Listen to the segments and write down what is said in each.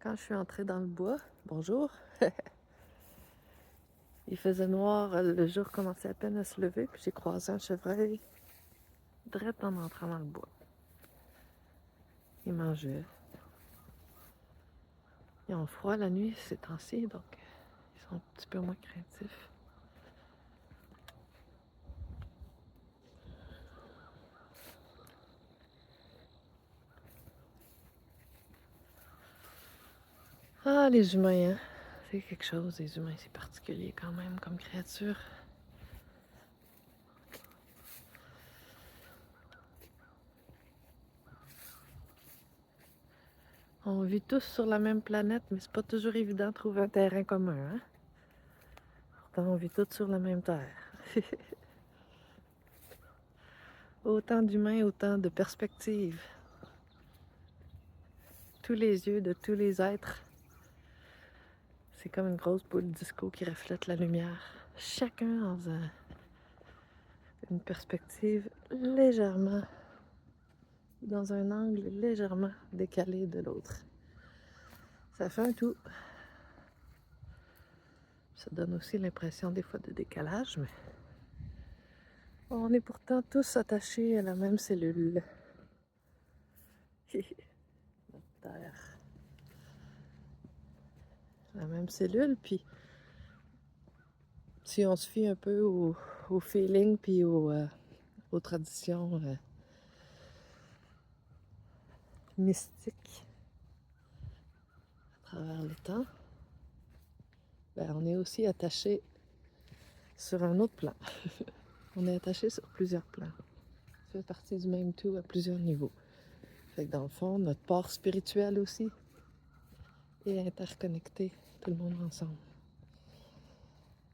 Quand je suis entrée dans le bois, bonjour, il faisait noir, le jour commençait à peine à se lever, puis j'ai croisé un chevreuil direct en entrant dans le bois. Il mangeait. Ils ont froid la nuit ces temps-ci, donc ils sont un petit peu moins craintifs. Ah, les humains, hein? C'est quelque chose, les humains, c'est particulier quand même comme créature. On vit tous sur la même planète, mais c'est pas toujours évident de trouver un terrain commun, hein? Pourtant, on vit tous sur la même terre. Autant d'humains, autant de perspectives. Tous les yeux de tous les êtres. C'est comme une grosse boule disco qui reflète la lumière. Chacun dans une perspective légèrement, dans un angle légèrement décalé de l'autre. Ça fait un tout. Ça donne aussi l'impression des fois de décalage, mais on est pourtant tous attachés à la même cellule. Notre Terre. La même cellule, puis si on se fie un peu au feeling puis aux traditions mystiques à travers le temps, ben, on est aussi attaché sur un autre plan. On est attaché sur plusieurs plans. Ça fait partie du même tout à plusieurs niveaux. Fait que dans le fond, notre part spirituelle aussi est interconnectée, tout le monde ensemble.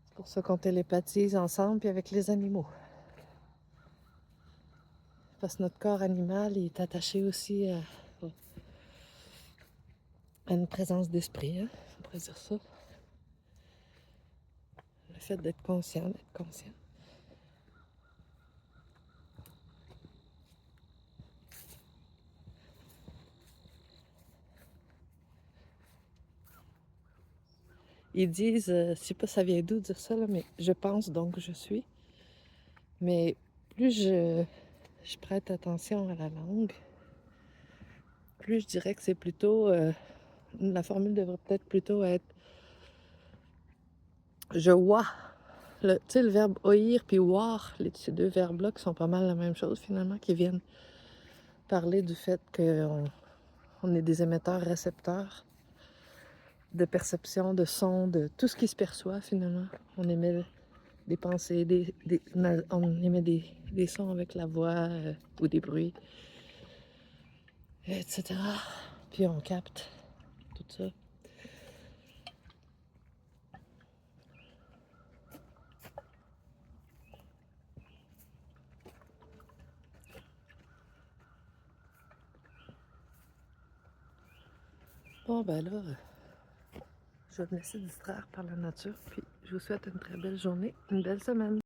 C'est pour ça qu'on télépathise ensemble puis avec les animaux. Parce que notre corps animal il est attaché aussi à une présence d'esprit, hein? On pourrait dire ça. Le fait d'être conscient, d'être conscient. Ils disent, je sais pas ça vient d'où dire ça, là, mais je pense donc je suis. Mais plus je prête attention à la langue, plus je dirais que c'est plutôt... la formule devrait peut-être plutôt être je vois. Tu sais, le verbe oïr puis voir, ces deux verbes-là qui sont pas mal la même chose finalement, qui viennent parler du fait qu'on est des émetteurs-récepteurs de perception, de son, de tout ce qui se perçoit finalement. On émet des pensées, on émet des sons avec la voix ou des bruits, etc. Puis on capte tout ça. Bon, ben là, je vais me laisser distraire par la nature, puis je vous souhaite une très belle journée, une belle semaine.